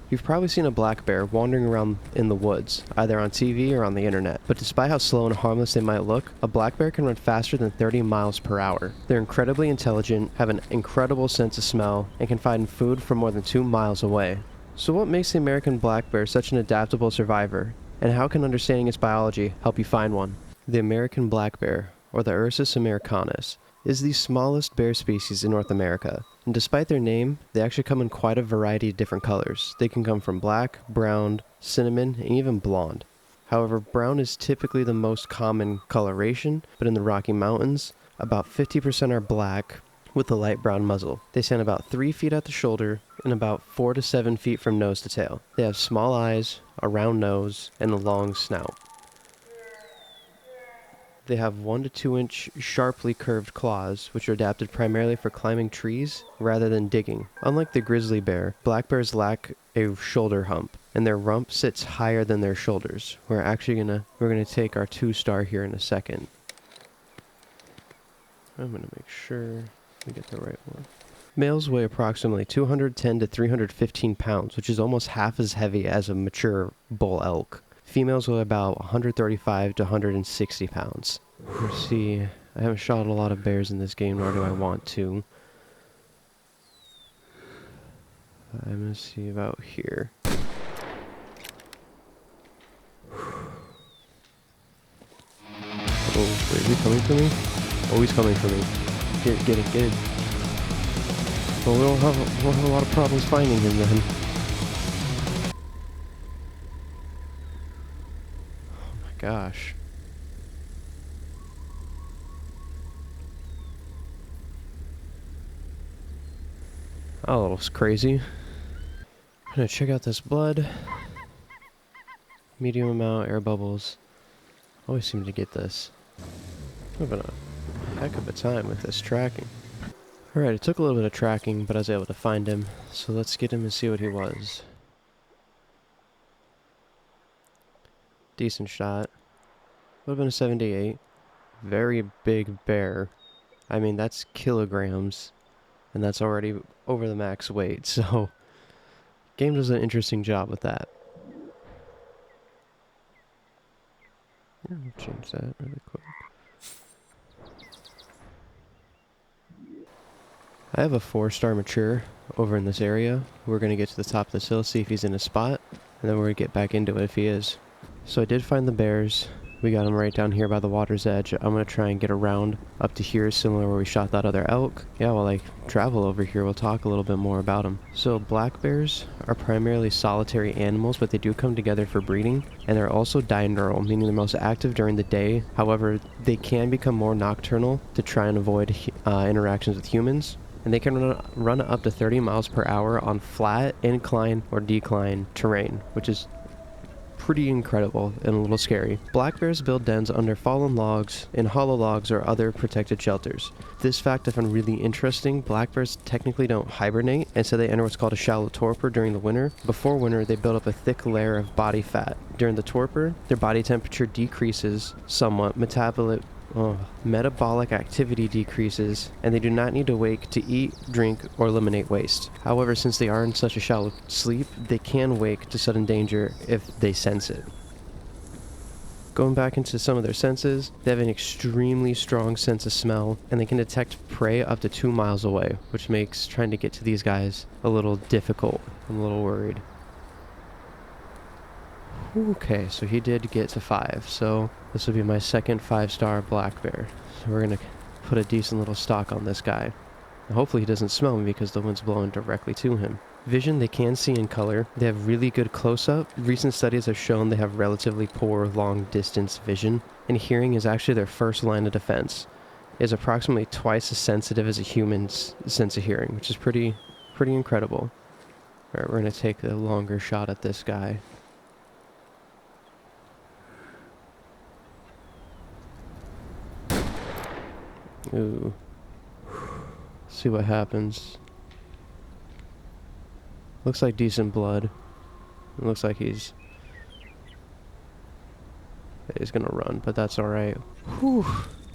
You've probably seen a black bear wandering around in the woods, either on TV or on the internet. But despite how slow and harmless they might look, a black bear can run faster than 30 miles per hour. They're incredibly intelligent, have an incredible sense of smell, and can find food from more than 2 miles away. So what makes the American black bear such an adaptable survivor? And how can understanding its biology help you find one? The American black bear, or the Ursus Americanus, is the smallest bear species in North America. And despite their name, they actually come in quite a variety of different colors. They can come from black, brown, cinnamon, and even blonde. However, brown is typically the most common coloration, but in the Rocky Mountains, about 50% are black with a light brown muzzle. They stand about 3 feet at the shoulder and about 4 to 7 feet from nose to tail. They have small eyes, a round nose, and a long snout. They have 1 to 2 inch sharply curved claws, which are adapted primarily for climbing trees rather than digging. Unlike the grizzly bear, black bears lack a shoulder hump, and their rump sits higher than their shoulders. We're gonna take our 2-star here in a second. I'm gonna make sure we get the right one. Males weigh approximately 210 to 315 pounds, which is almost half as heavy as a mature bull elk. Females weigh about 135 to 160 pounds. Let's see, I haven't shot a lot of bears in this game, nor do I want to. I'm gonna see about here. Oh, wait, is he coming for me? Oh, he's coming for me. Get it. Well, we'll have a lot of problems finding him then. Gosh. Oh, that looks crazy. I'm gonna check out this blood. Medium amount, air bubbles. Always seem to get this. I've been a heck of a time with this tracking. Alright, it took a little bit of tracking, but I was able to find him. So let's get him and see what he was. Decent shot. Would have been a 78. Very big bear. I mean, that's kilograms. And that's already over the max weight, so... Game does an interesting job with that. I'll change that really quick. I have a 4-star mature over in this area. We're going to get to the top of this hill, see if he's in a spot, and then we're going to get back into it if he is. So I did find the bears. We got them right down here by the water's edge. I'm going to try and get around up to here, similar where we shot that other elk. Yeah, while I travel over here, we'll talk a little bit more about them. So black bears are primarily solitary animals, but they do come together for breeding. And they're also diurnal, meaning they're most active during the day. However, they can become more nocturnal to try and avoid interactions with humans. And they can run up to 30 miles per hour on flat, incline, or decline terrain, which is pretty incredible and a little scary. Black bears build dens under fallen logs, in hollow logs, or other protected shelters. This fact I found really interesting. Black bears technically don't hibernate, and so they enter what's called a shallow torpor during the winter. Before winter, they build up a thick layer of body fat. During the torpor, their body temperature decreases somewhat, metabolic activity decreases, and they do not need to wake to eat, drink, or eliminate waste. However, since they are in such a shallow sleep, they can wake to sudden danger if they sense it. Going back into some of their senses, they have an extremely strong sense of smell, and they can detect prey up to 2 miles away, which makes trying to get to these guys a little difficult. I'm a little worried. Okay, so he did get to 5, so this will be my second 5-star black bear. So we're going to put a decent little stock on this guy. And hopefully he doesn't smell me because the wind's blowing directly to him. Vision, they can see in color. They have really good close-up. Recent studies have shown they have relatively poor long-distance vision. And hearing is actually their first line of defense. It is approximately twice as sensitive as a human's sense of hearing, which is pretty incredible. Alright, we're going to take a longer shot at this guy. Ooh. See what happens. Looks like decent blood. It looks like he's gonna run, but that's alright. Whew.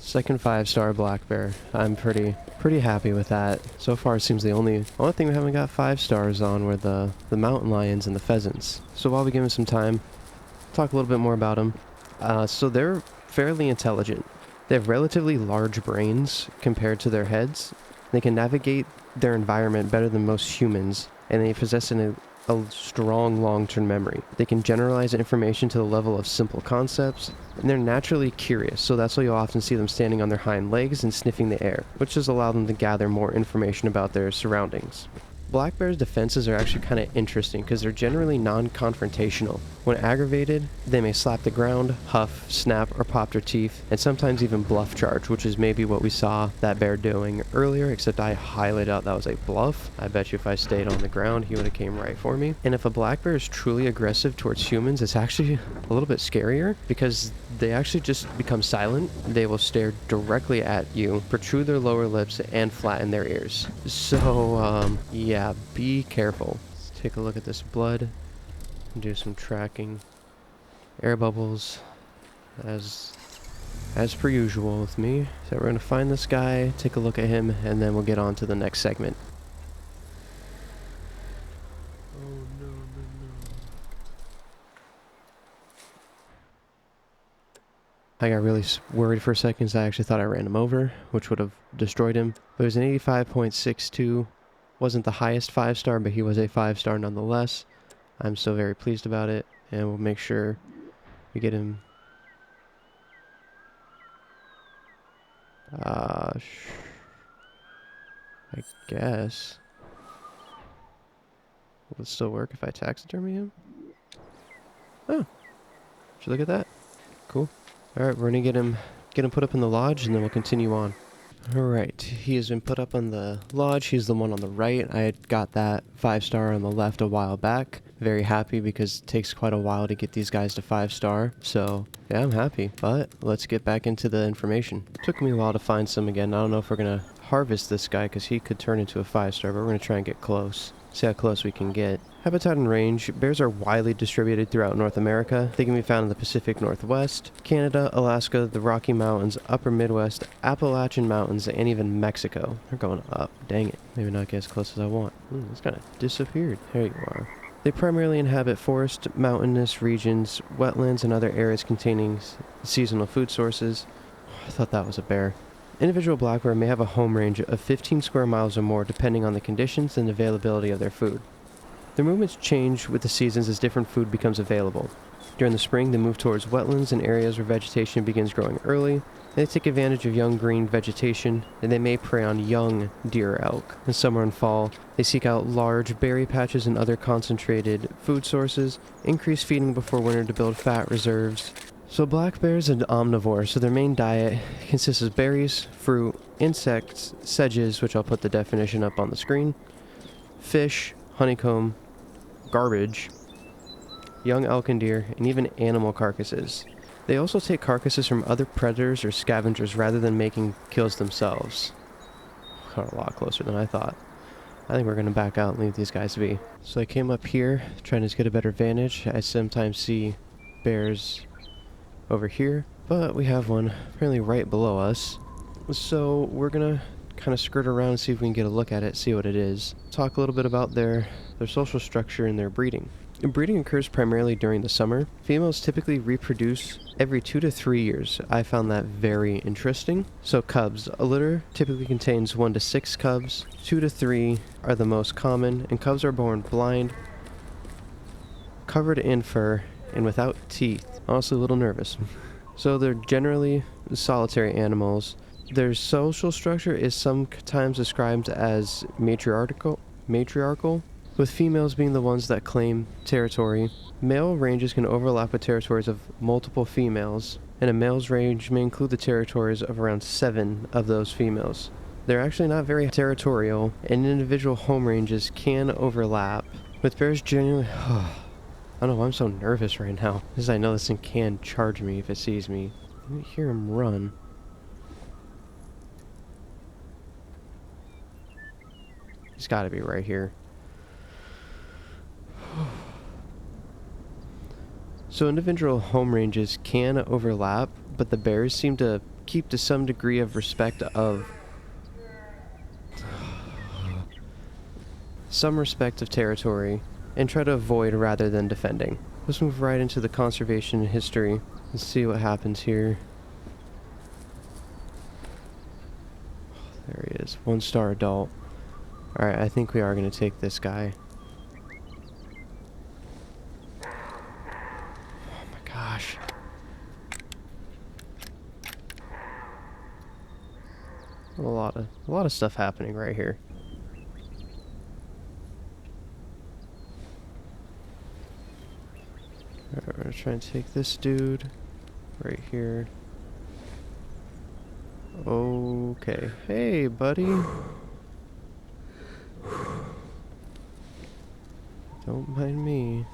Second 5-star black bear. I'm pretty happy with that. So far it seems the only thing we haven't got 5 stars on were the mountain lions and the pheasants. So while we give them some time, talk a little bit more about them. So they're fairly intelligent. They have relatively large brains compared to their heads. They can navigate their environment better than most humans, and they possess a strong long-term memory. They can generalize information to the level of simple concepts, and they're naturally curious, so that's why you'll often see them standing on their hind legs and sniffing the air, which does allow them to gather more information about their surroundings. Black bears' defenses are actually kind of interesting because they're generally non-confrontational. When aggravated, they may slap the ground, huff, snap, or pop their teeth, and sometimes even bluff charge, which is maybe what we saw that bear doing earlier, except I highly doubt that was a bluff. I bet you if I stayed on the ground, he would have came right for me. And if a black bear is truly aggressive towards humans, it's actually a little bit scarier because they actually just become silent. They will stare directly at you, protrude their lower lips, and flatten their ears. So, yeah, be careful. Let's take a look at this blood and do some tracking. Air bubbles, as per usual with me. So we're going to find this guy, take a look at him, and then we'll get on to the next segment. Oh, no, no, no. I got really worried for a second because I actually thought I ran him over, which would have destroyed him. But it was an 85.62. Wasn't the highest 5-star, but he was a 5-star nonetheless. I'm still very pleased about it, and we'll make sure we get him. I guess. Will it still work if I taxidermy him? Oh, should you look at that? Cool. All right, we're gonna get him put up in the lodge, and then we'll continue on. Alright, he has been put up on the lodge. He's the one on the right. I had got that 5-star on the left a while back. Very happy because it takes quite a while to get these guys to 5-star. So, yeah, I'm happy. But let's get back into the information. Took me a while to find some again. I don't know if we're going to harvest this guy because he could turn into a 5-star, but we're going to try and get close. See how close we can get. Habitat and range. Bears are widely distributed throughout North America. They can be found in the Pacific Northwest, Canada, Alaska, the Rocky Mountains, Upper Midwest, Appalachian Mountains, and even Mexico. They're going up. Dang it. Maybe not get as close as I want. It's kind of disappeared. There you are. They primarily inhabit forest, mountainous regions, wetlands, and other areas containing seasonal food sources. I thought that was a bear. Individual black bear may have a home range of 15 square miles or more depending on the conditions and availability of their food. Their movements change with the seasons as different food becomes available. During the spring, they move towards wetlands and areas where vegetation begins growing early. They take advantage of young green vegetation, and they may prey on young deer or elk. In summer and fall, they seek out large berry patches and other concentrated food sources, increase feeding before winter to build fat reserves. So black bears are omnivores, so their main diet consists of berries, fruit, insects, sedges, which I'll put the definition up on the screen, fish, honeycomb, garbage, young elk and deer, and even animal carcasses. They also take carcasses from other predators or scavengers rather than making kills themselves. Got a lot closer than I thought. I think we're going to back out and leave these guys be. So I came up here trying to get a better vantage. I sometimes see bears over here, but we have one apparently right below us. So we're going to kind of skirt around and see if we can get a look at it, see what it is. Talk a little bit about their social structure and their breeding. Breeding occurs primarily during the summer. Females typically reproduce every 2 to 3 years. I found that very interesting. So cubs. A litter typically contains 1 to 6 cubs. 2 to 3 are the most common, and cubs are born blind, covered in fur, and without teeth. Honestly, a little nervous. So they're generally solitary animals. Their social structure is sometimes described as matriarchal, with females being the ones that claim territory. Male ranges can overlap with territories of multiple females, and a male's range may include the territories of around 7 of those females. They're actually not very territorial, and individual home ranges can overlap. With bears generally... I don't know why I'm so nervous right now, because I know this thing can charge me if it sees me. Let me hear him run. He's got to be right here. So individual home ranges can overlap, but the bears seem to keep to some degree of respect of some respect of territory and try to avoid rather than defending. Let's move right into the conservation history and see what happens here. There he is, 1-star adult. Alright, I think we are going to take this guy. Oh my gosh. A lot of stuff happening right here. Alright, we're gonna try and take this dude right here. Okay. Hey, buddy. Don't mind me.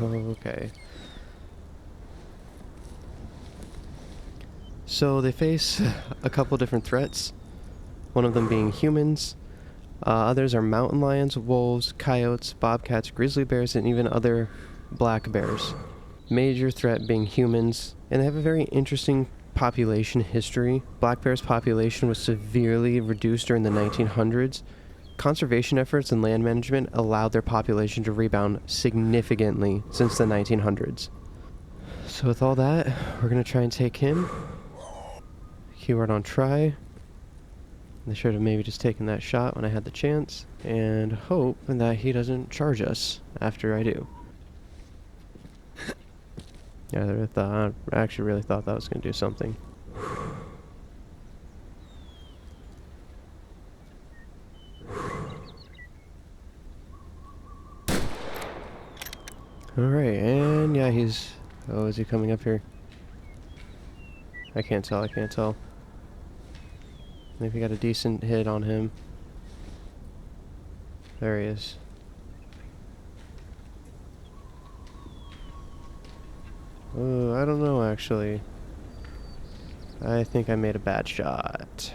Okay. So they face a couple different threats. One of them being humans. Others are mountain lions, wolves, coyotes, bobcats, grizzly bears, and even other black bears. Major threat being humans, and they have a very interesting population history. Black bears' population was severely reduced during the 1900s. Conservation efforts and land management allowed their population to rebound significantly since the 1900s. So with all that, we're going to try and take him. Keyword on try. I should have maybe just taken that shot when I had the chance, and hope that he doesn't charge us after I do. Yeah, I actually really thought that was going to do something. Alright, and yeah, he's... Oh, is he coming up here? I can't tell. Maybe got a decent hit on him. There he is. Oh, I don't know actually. I think I made a bad shot.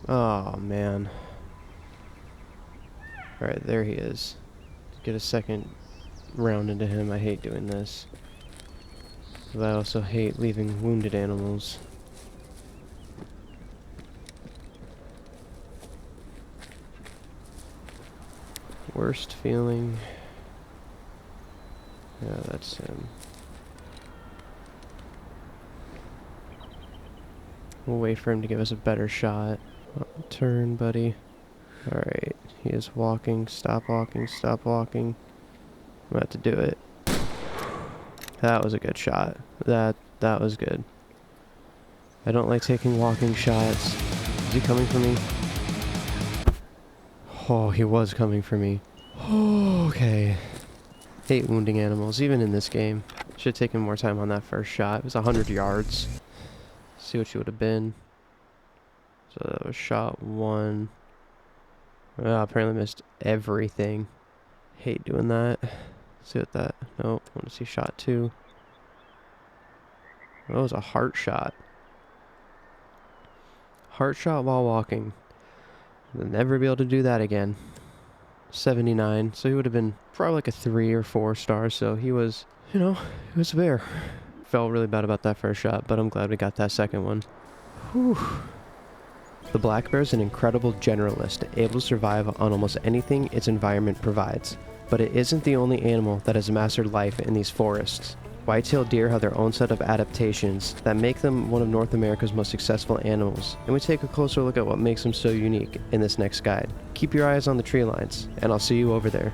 Oh man. Alright, there he is. Get a second round into him. I hate doing this. But I also hate leaving wounded animals. Worst feeling. Yeah, that's him. We'll wait for him to give us a better shot. Turn, buddy. Alright, he is walking. Stop walking, stop walking. I'm about to do it. That was a good shot. That was good. I don't like taking walking shots. Is he coming for me? Oh, he was coming for me. Oh, okay. Hate wounding animals, even in this game. Should have taken more time on that first shot. It was 100 yards. See what you would have been. So that was shot 1. Apparently missed everything. Hate doing that. See what that... Nope. I want to see shot 2. That was a heart shot. Heart shot while walking. I'll never be able to do that again. 79. So he would have been probably like a 3 or 4 star. So he was, you know, he was a bear. Felt really bad about that first shot, but I'm glad we got that second one. Whew. The black bear is an incredible generalist, able to survive on almost anything its environment provides. But it isn't the only animal that has mastered life in these forests. White-tailed deer have their own set of adaptations that make them one of North America's most successful animals, and we take a closer look at what makes them so unique in this next guide. Keep your eyes on the tree lines, and I'll see you over there.